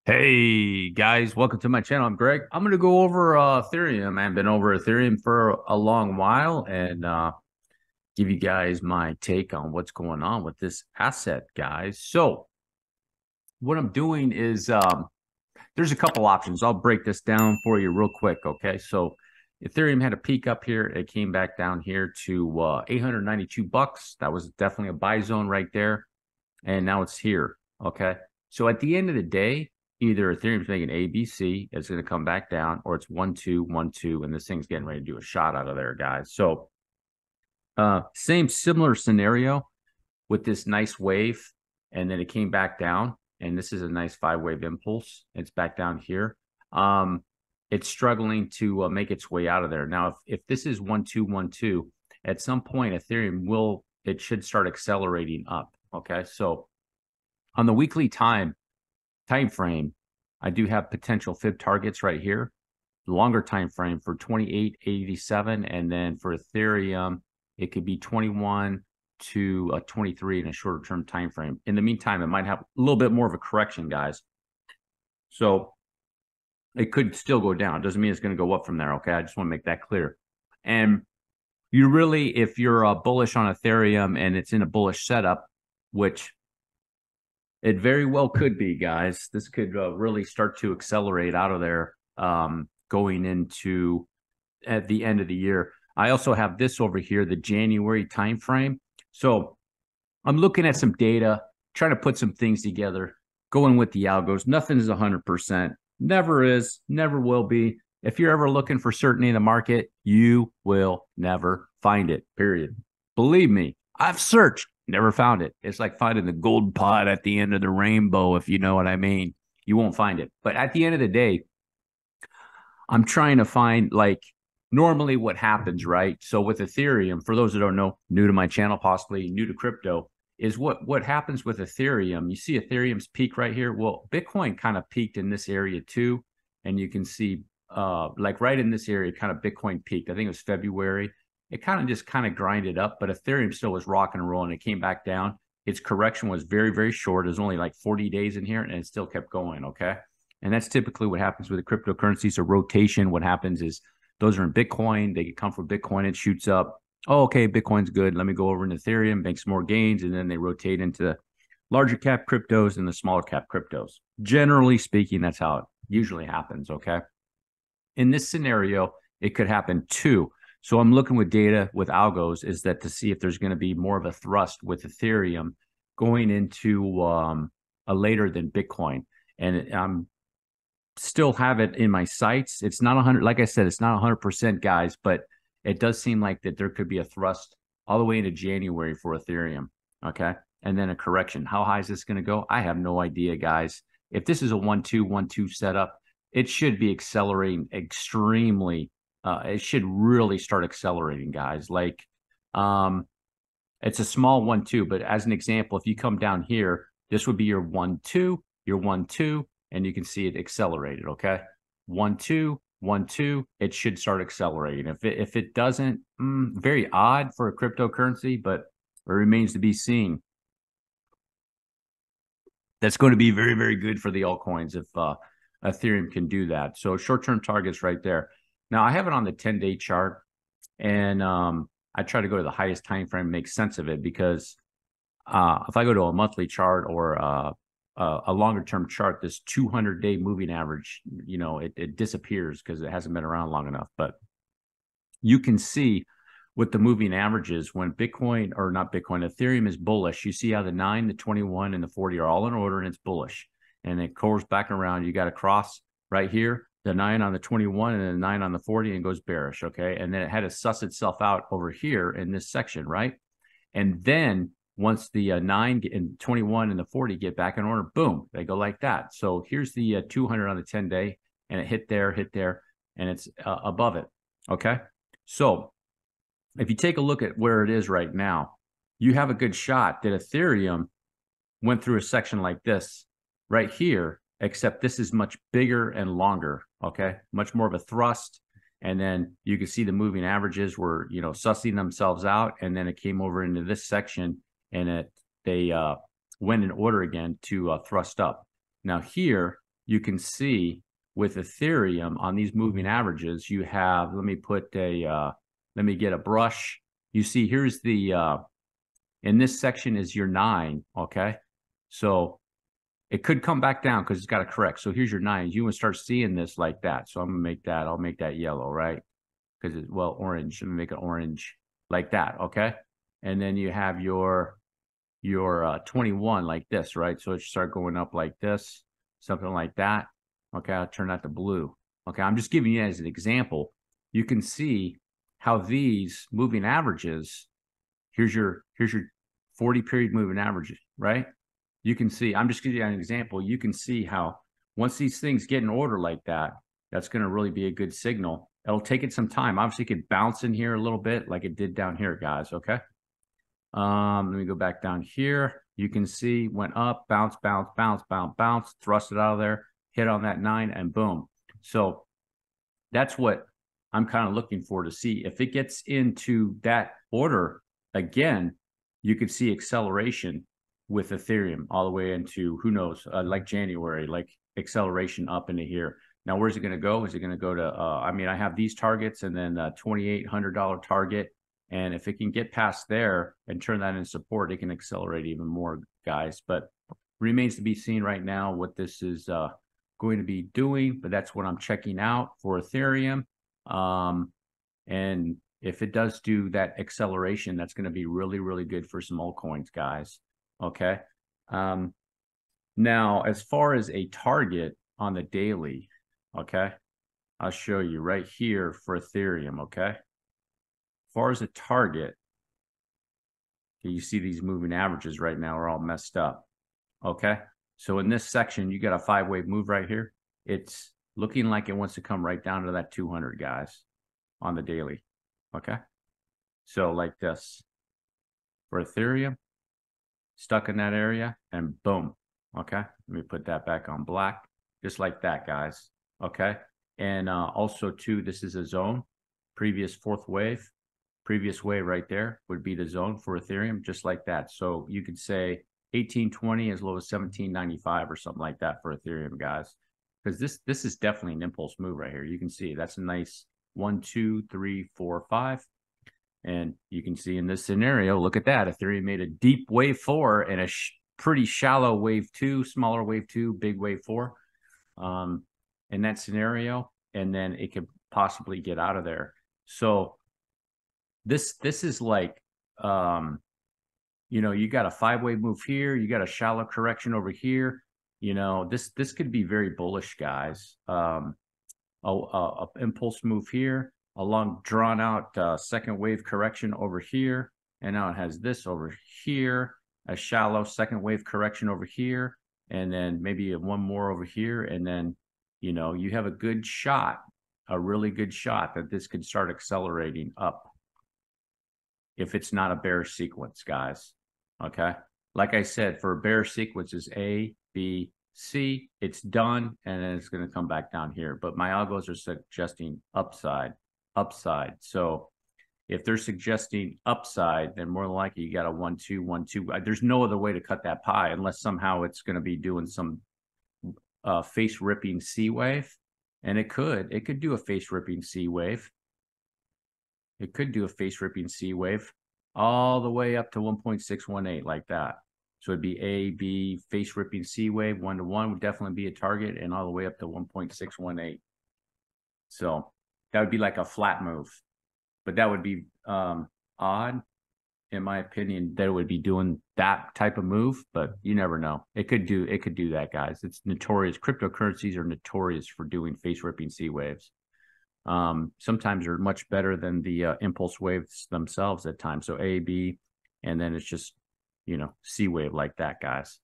Hey guys, welcome to my channel. I'm Greg. I'm going to go over Ethereum. I've been over Ethereum for a long while and give you guys my take on what's going on with this asset, guys. So what I'm doing is there's a couple options. I'll break this down for you real quick. Okay. So Ethereum had a peak up here. It came back down here to 892 bucks. That was definitely a buy zone right there. And now it's here. Okay. So at the end of the day, either Ethereum's making A, B, C, it's going to come back down, or it's 1, 2, 1, 2, and this thing's getting ready to do a shot out of there, guys. So similar scenario with this nice wave, and then it came back down, and this is a nice 5-wave impulse. It's back down here. It's struggling to make its way out of there. Now, if this is 1, 2, 1, 2, at some point Ethereum it should start accelerating up. Okay, so on the weekly time frame, I do have potential fib targets right here. The longer time frame for 28.87, and then for Ethereum, it could be 21 to 23 in a shorter term time frame. In the meantime, it might have a little bit more of a correction, guys. So it could still go down. Doesn't mean it's going to go up from there. Okay, I just want to make that clear. And you really, if you're bullish on Ethereum and it's in a bullish setup, which it very well could be, guys. This could really start to accelerate out of there going into at the end of the year. I also have this over here, the January timeframe. So I'm looking at some data, trying to put some things together, going with the algos. Nothing is 100%. Never is, never will be. If you're ever looking for certainty in the market, you will never find it, period. Believe me, I've searched. Never found it. It's like finding the gold pot at the end of the rainbow, if you know what I mean. You won't find it. But at the end of the day, I'm trying to find like normally what happens, right? So with Ethereum, for those that don't know, new to my channel, possibly new to crypto, is what happens with Ethereum. You see Ethereum's peak right here. Well, Bitcoin kind of peaked in this area too. And you can see like right in this area, kind of Bitcoin peaked. I think it was February. It kind of grinded up, but Ethereum still was rocking and rolling. It came back down. Its correction was very, very short. It was only like 40 days in here, and it still kept going. Okay. And that's typically what happens with the cryptocurrencies. A rotation, what happens is those are in Bitcoin. They come from Bitcoin. It shoots up. Oh, okay, Bitcoin's good. Let me go over into Ethereum, make some more gains, and then they rotate into larger cap cryptos and the smaller cap cryptos. Generally speaking, that's how it usually happens. Okay. In this scenario, it could happen too. So I'm looking with data with algos is that to see if there's going to be more of a thrust with Ethereum going into a later than Bitcoin. And I'm still have it in my sights. It's not 100, like I said, it's not 100%, guys, but it does seem like that there could be a thrust all the way into January for Ethereum. Okay. And then a correction. How high is this going to go? I have no idea, guys. If this is a 1-2, 1-2 setup, it should be accelerating extremely. It should really start accelerating, guys. Like, it's a small 1-2, but as an example, if you come down here, this would be your 1-2, your 1-2, and you can see it accelerated. Okay, 1-2, 1-2. It should start accelerating. If it doesn't, very odd for a cryptocurrency, but it remains to be seen. That's going to be very, very good for the altcoins if Ethereum can do that. So short-term targets right there. Now I have it on the 10-day chart, and I try to go to the highest time frame, make sense of it, because if I go to a monthly chart or a longer-term chart, this 200-day moving average, you know, it disappears because it hasn't been around long enough. But you can see with the moving averages, when Bitcoin, or not Bitcoin, Ethereum is bullish, you see how the 9, the 21, and the 40 are all in order, and it's bullish. And it curves back around. You got a cross right here, the 9 on the 21 and the 9 on the 40, and goes bearish. Okay. And then it had to suss itself out over here in this section, right? And then once the 9 and 21 and the 40 get back in order, boom, they go like that. So here's the 200 on the 10-day, and it hit there, and it's above it. Okay. So if you take a look at where it is right now, you have a good shot that Ethereum went through a section like this right here, except this is much bigger and longer. Okay. Much more of a thrust. And then you can see the moving averages were, you know, sussing themselves out. And then it came over into this section, and they went in order again to thrust up. Now here, you can see with Ethereum on these moving averages, you have, let me get a brush. You see, here's the, in this section is your 9, okay? So it could come back down because it's got to correct. So here's your 9. You want to start seeing this like that. So I'm going to make that, I'll make that yellow, right? Because it's, well, orange. Let me make it orange like that, okay? And then you have your 21 like this, right? So it should start going up like this, something like that. Okay, I'll turn that to blue. Okay, I'm just giving you as an example. You can see how these moving averages, here's your 40 period moving averages, right? You can see, I'm just giving you an example. You can see how once these things get in order like that, that's going to really be a good signal. It'll take it some time. Obviously, it could bounce in here a little bit like it did down here, guys, okay? Let me go back down here. You can see went up, bounce, bounce, bounce, bounce, bounce, thrust it out of there, hit on that 9, and boom. So that's what I'm kind of looking for to see. If it gets into that order again, you could see acceleration with Ethereum all the way into, who knows, like January, like acceleration up into here. Now, where's it going to go? Is it going to go to, I mean, I have these targets and then $2,800 target. And if it can get past there and turn that into support, it can accelerate even more, guys. But remains to be seen right now what this is going to be doing. But that's what I'm checking out for Ethereum. And if it does do that acceleration, that's going to be really, really good for some altcoins, guys. Okay. Now, as far as a target on the daily, okay, I'll show you right here for Ethereum, okay? As far as a target, you see these moving averages right now are all messed up, okay? So in this section, you got a 5-wave move right here. It's looking like it wants to come right down to that 200, guys, on the daily, okay? So like this for Ethereum, stuck in that area, and boom, okay? Let me put that back on black, just like that, guys, okay? And also, too, this is a zone, previous 4th wave. Previous wave right there would be the zone for Ethereum, just like that. So you could say 1820 as low as 1795 or something like that for Ethereum, guys. Because this is definitely an impulse move right here. You can see that's a nice 1, 2, 3, 4, 5. And you can see in this scenario, look at that. Ethereum made a deep wave 4 and a pretty shallow wave 2, smaller wave 2, big wave 4 in that scenario. And then it could possibly get out of there. So this is like, you know, you got a 5-wave move here. You got a shallow correction over here. You know, this could be very bullish, guys. A impulse move here, a long drawn out 2nd wave correction over here. And now it has this over here, a shallow 2nd wave correction over here. And then maybe one more over here. And then, you know, you have a good shot, a really good shot that this could start accelerating up. If it's not a bearish sequence, guys, okay? Like I said, for a bearish sequence is A, B, C, it's done, and then it's going to come back down here. But my algos are suggesting upside. So if they're suggesting upside, then more than likely you got a 1, 2, 1, 2. There's no other way to cut that pie unless somehow it's going to be doing some face-ripping C wave. And it could do a face-ripping C wave. It could do a face-ripping C wave all the way up to 1.618 like that. So it'd be A, B, face-ripping C wave, 1-to-1 would definitely be a target, and all the way up to 1.618. So that would be like a flat move. But that would be odd, in my opinion, that it would be doing that type of move, but you never know. It could do that, guys. It's notorious. Cryptocurrencies are notorious for doing face-ripping C waves. Sometimes are much better than the impulse waves themselves at times. So A, B, and then it's just, you know, C wave like that, guys.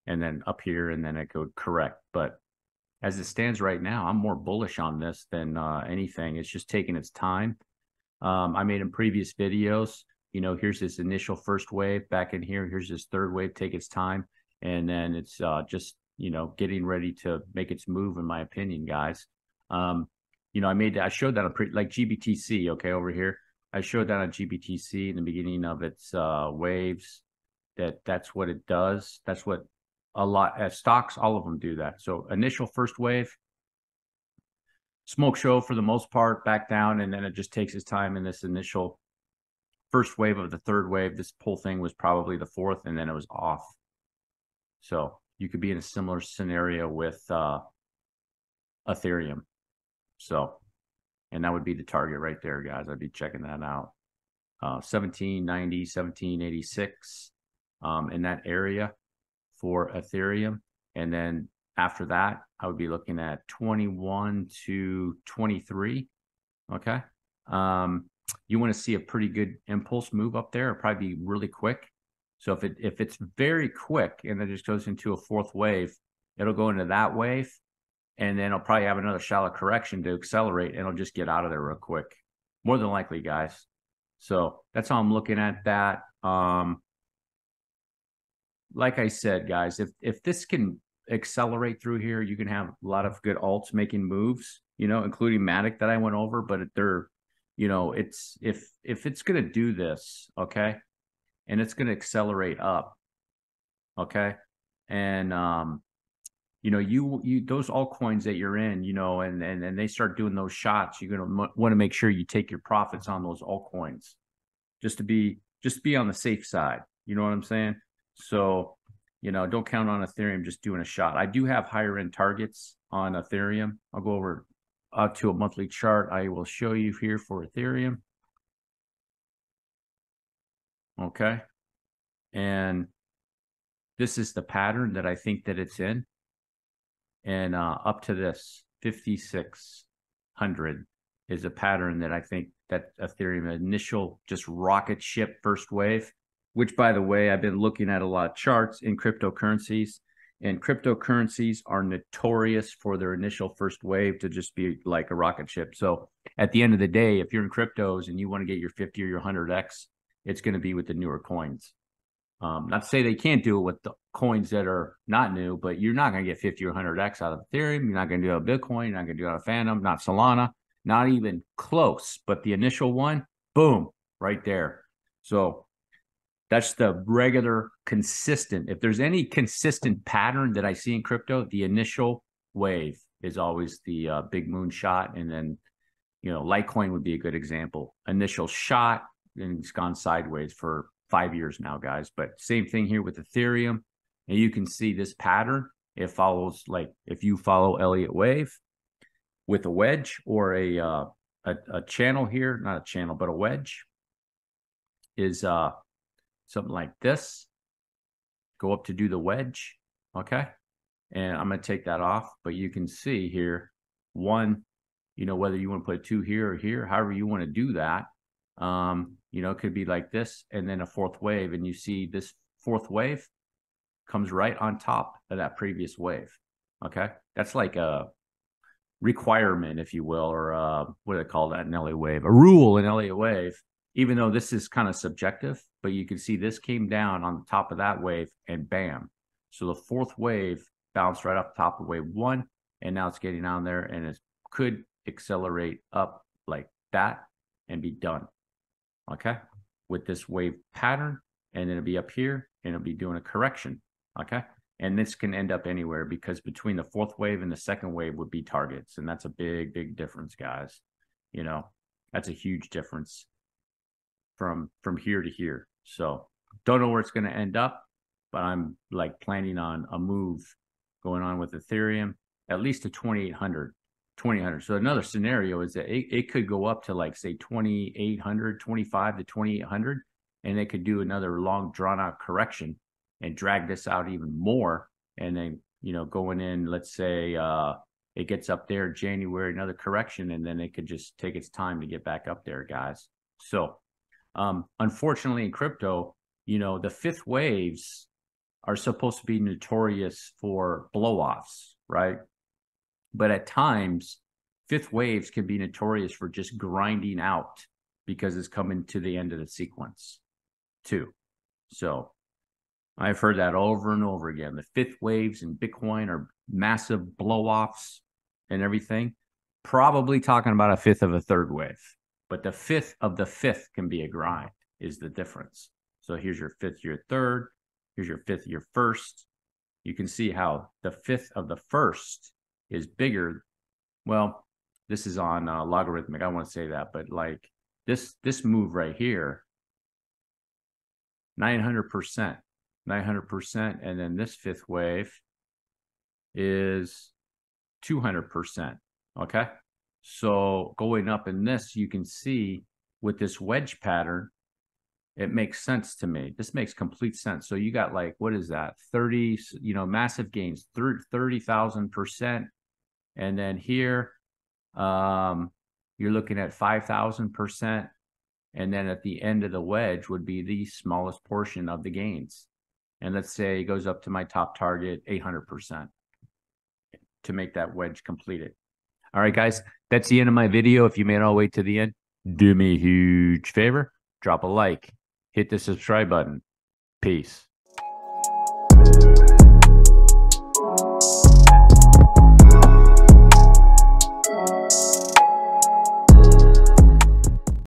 And then up here, and then it could correct. But as it stands right now, I'm more bullish on this than anything. It's just taking its time. I made in previous videos, you know, here's this initial 1st wave back in here. Here's this 3rd wave, take its time. And then it's just, you know, getting ready to make its move, in my opinion, guys. You know, I showed that on like GBTC, okay, over here. I showed that on GBTC in the beginning of its waves, that's what it does. That's what a lot at stocks, all of them do that. So initial first wave, smoke show for the most part, back down, and then it just takes its time in this initial first wave of the third wave. This whole thing was probably the fourth, and then it was off. So you could be in a similar scenario with Ethereum. So, and that would be the target right there, guys. I'd be checking that out. 1790, 1786 in that area for Ethereum. And then after that, I would be looking at 21 to 23. Okay. You want to see a pretty good impulse move up there. It'll probably be really quick. So if it's very quick and it just goes into a fourth wave, it'll go into that wave, and then it'll probably have another shallow correction to accelerate, and it'll just get out of there real quick. More than likely, guys. So that's how I'm looking at that. Like I said, guys, if this can accelerate through here, you can have a lot of good alts making moves, including Matic that I went over. But they're, it's if it's going to do this, okay, and it's going to accelerate up, okay, and you those altcoins that you're in, and they start doing those shots, you're going to want to make sure you take your profits on those altcoins just to be on the safe side. You know what I'm saying? So, don't count on Ethereum just doing a shot. I do have higher end targets on Ethereum. I'll go over to a monthly chart. I will show you here for Ethereum. Okay. And this is the pattern that I think that it's in. And up to this 5,600 is a pattern that I think that Ethereum initial just rocket ship first wave, which, by the way, I've been looking at a lot of charts in cryptocurrencies, and cryptocurrencies are notorious for their initial first wave to just be like a rocket ship. So at the end of the day, if you're in cryptos and you want to get your 50 or your 100x, it's going to be with the newer coins. Not to say they can't do it with the coins that are not new, but you're not going to get 50 or 100x out of Ethereum. You're not going to do it out of Bitcoin. You're not going to do it out of Phantom, not Solana, not even close. But the initial one, boom, right there. So that's the regular consistent. If there's any consistent pattern that I see in crypto, the initial wave is always the big moonshot. And then, Litecoin would be a good example. Initial shot, and it's gone sideways for 5 years now, guys. But same thing here with Ethereum. And you can see this pattern. It follows, like, if you follow Elliott Wave with a wedge or a channel here, not a channel, but a wedge, is something like this. Go up to do the wedge, okay? And I'm going to take that off, but you can see here, one, whether you want to put a 2 here or here, however you want to do that. It could be like this, and then a fourth wave, and you see this fourth wave comes right on top of that previous wave. Okay, that's like a requirement, if you will, or what do they call that in Elliott Wave? A rule in Elliott Wave. Even though this is kind of subjective, but you can see this came down on the top of that wave, and bam. So the fourth wave bounced right off the top of wave one, and now it's getting on there, and it could accelerate up like that and be done. Okay, with this wave pattern, and then it'll be up here, and it'll be doing a correction. Okay, and this can end up anywhere, because between the fourth wave and the second wave would be targets, and that's a big, big difference, guys. That's a huge difference from here to here. So don't know where it's going to end up, but I'm like planning on a move going on with Ethereum, at least to 2,800. So another scenario is that it could go up to, like, say 2,800, 25 to 2,800, and it could do another long drawn out correction and drag this out even more. And then, going in, let's say it gets up there January, another correction, and then it could just take its time to get back up there, guys. So unfortunately in crypto, the fifth waves are supposed to be notorious for blow-offs, right? But at times, fifth waves can be notorious for just grinding out because it's coming to the end of the sequence too. So I've heard that over and over again. The fifth waves in Bitcoin are massive blow-offs and everything. Probably talking about a fifth of a third wave. But the fifth of the fifth can be a grind, is the difference. So here's your fifth, your third. Here's your fifth, your first. you can see how the fifth of the first is bigger. Well, this is on logarithmic. I want to say that, but like this move right here, 900%, 900%, and then this fifth wave is 200%. Okay, so going up in this, you can see with this wedge pattern, it makes sense to me. This makes complete sense. So you got like, what is that? 30, massive gains, 30,000%. And then here, you're looking at 5,000%. And then at the end of the wedge would be the smallest portion of the gains. And let's say it goes up to my top target, 800%, to make that wedge completed. All right, guys, that's the end of my video. If you made it all the way to the end, do me a huge favor, drop a like, hit the subscribe button. Peace.